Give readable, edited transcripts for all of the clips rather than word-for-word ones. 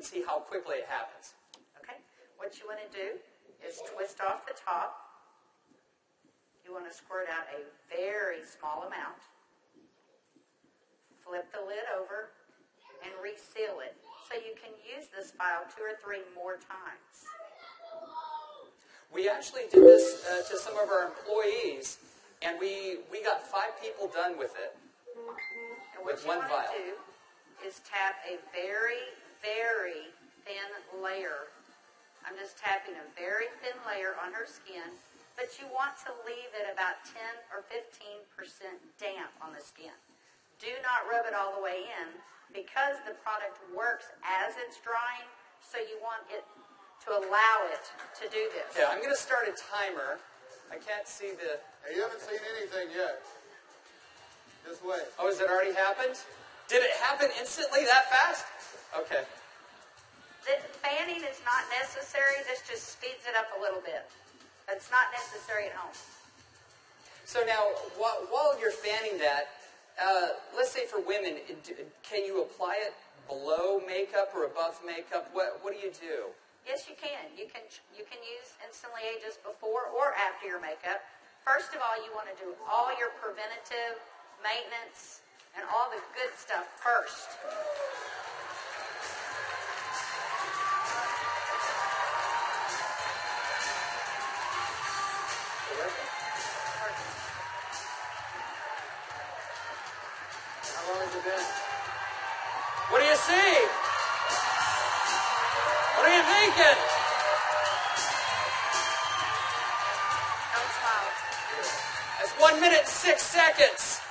can see how quickly it happens. Okay. What you want to do is twist off the top. You want to squirt out a very small amount. Flip the lid over and reseal it so you can use this file 2 or 3 more times. We actually did this to some of our employees, and we got 5 people done with it. And what you want to do is tap a very, very thin layer. I'm just tapping a very thin layer on her skin, but you want to leave it about 10 or 15% damp on the skin. Do not rub it all the way in because the product works as it's drying, so you want it to allow it to do this. Yeah, I'm going to start a timer. I can't see the... Hey, you haven't seen anything yet. Just wait. Oh, has it already happened? Did it happen instantly that fast? Okay. The fanning is not necessary. This just speeds it up a little bit. It's not necessary at home. So now, while you're fanning that, let's say for women, can you apply it below makeup or above makeup? What do you do? Yes, you can. You can use Instantly Ages before or after your makeup. First of all, you want to do all your preventative maintenance and all the good stuff first. How long has it been? What do you see? What are you thinking? Don't smile. That's 1 minute and 6 seconds.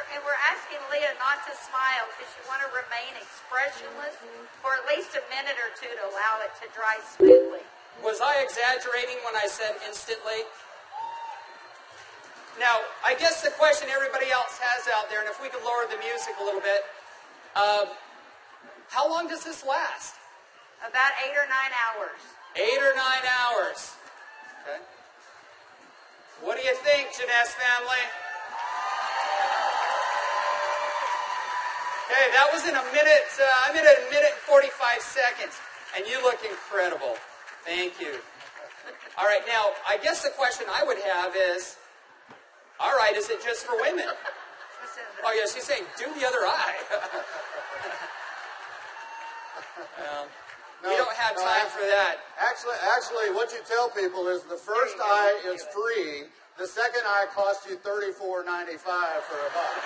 And we're asking Leah not to smile because you want to remain expressionless for at least a minute or 2 to allow it to dry smoothly. Was I exaggerating when I said instantly? Now, I guess the question everybody else has out there, and if we could lower the music a little bit, how long does this last? About 8 or 9 hours. 8 or 9 hours. Okay. What do you think, Jeunesse family? Okay, that was in a minute. I'm in a minute and 45 seconds, and you look incredible. Thank you. All right, now, I guess the question I would have is, all right, is it just for women? Oh, yeah, she's saying, do the other eye. We don't have time for that. Actually, what you tell people is the first eye is free. The second eye costs you $34.95 for a buck.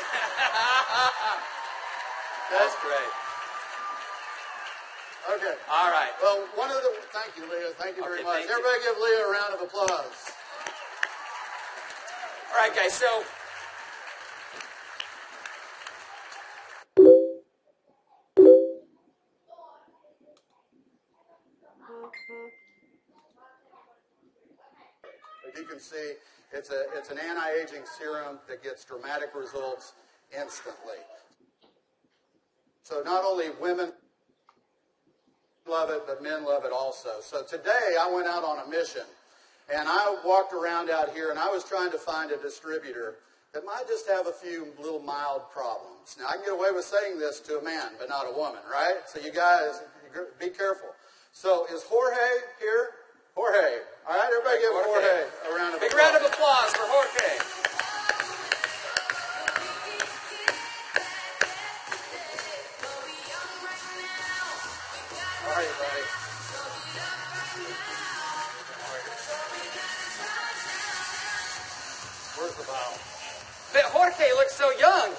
That's great. Okay. All right. Well, thank you, Leah. Thank you very much. Thank you. Everybody give Leah a round of applause. All right, guys, so as you can see, it's an anti-aging serum that gets dramatic results instantly. So not only women love it, but men love it also. So today I went out on a mission, and I walked around out here, and I was trying to find a distributor that might just have a few little mild problems. Now, I can get away with saying this to a man, but not a woman, right? So you guys, be careful. So is Jorge here? Jorge. All right, everybody give Jorge a round of applause. Big round of applause for Jorge. How are you, buddy? Where's the bottle? But Jorge looks so young.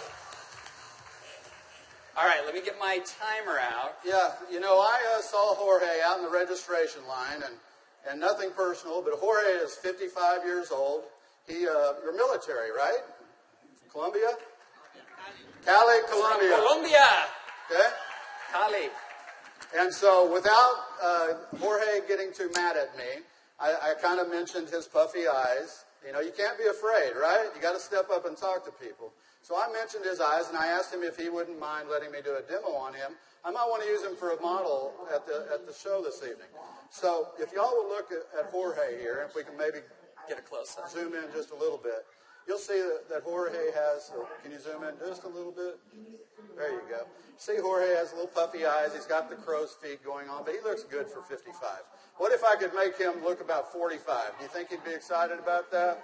All right, let me get my timer out. Yeah, you know, I saw Jorge out in the registration line, and nothing personal, but Jorge is 55 years old. You're military, right? Colombia? Cali, Colombia. Colombia. Okay? Cali. And so without Jorge getting too mad at me, I kind of mentioned his puffy eyes. You know, you can't be afraid, right? You got to step up and talk to people. So I mentioned his eyes, and I asked him if he wouldn't mind letting me do a demo on him. I might want to use him for a model at the show this evening. So if y'all will look at Jorge here, if we can maybe Get a close-up. zoom in just a little bit, you'll see that Jorge has, can you zoom in just a little bit? There you go. See, Jorge has little puffy eyes. He's got the crow's feet going on, but he looks good for 55. What if I could make him look about 45? Do you think he'd be excited about that?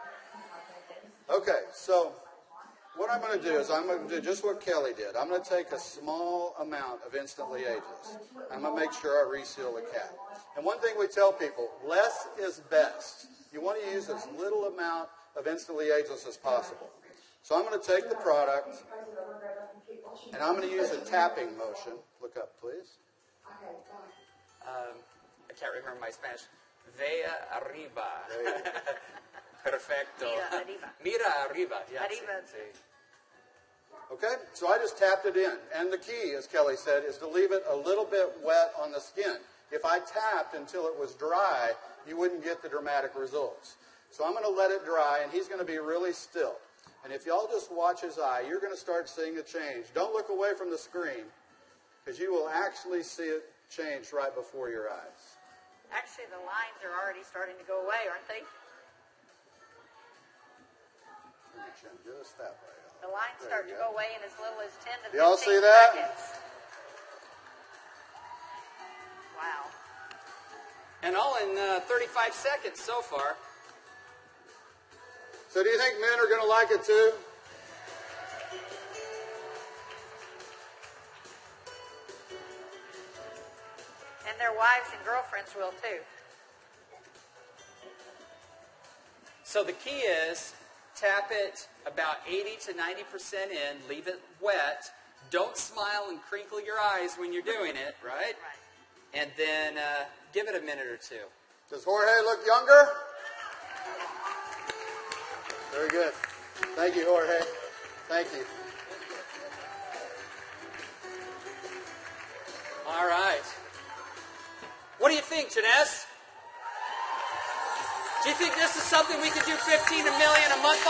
Okay, so what I'm going to do is I'm going to do just what Kelly did. I'm going to take a small amount of Instantly Ageless. I'm going to make sure I reseal the cap. And one thing we tell people, less is best. You want to use as little amount of Instantly Ageless as possible. So I'm going to take the product, and I'm going to use a tapping motion. Look up, please. I can't remember my Spanish. Vea arriba. Perfecto. Mira arriba. Mira arriba. Yeah, Arriba. sí. Okay, so I just tapped it in. And the key, as Kelly said, is to leave it a little bit wet on the skin. If I tapped until it was dry, you wouldn't get the dramatic results. So I'm going to let it dry, and he's going to be really still. And if y'all just watch his eye, you're going to start seeing a change. Don't look away from the screen, because you will actually see it change right before your eyes. Actually, the lines are already starting to go away, aren't they? Just that way. The lines start to go away in as little as 10 to 15 Y'all see that? seconds. Wow. And all in 35 seconds so far. So do you think men are going to like it too? And their wives and girlfriends will too. So the key is tap it about 80 to 90% in, leave it wet. Don't smile and crinkle your eyes when you're doing it, right? Right. And then give it a minute or two. Does Jorge look younger? Very good. Thank you, Jorge. Thank you. All right. What do you think, Jeunesse? Do you think this is something we could do 15 million a month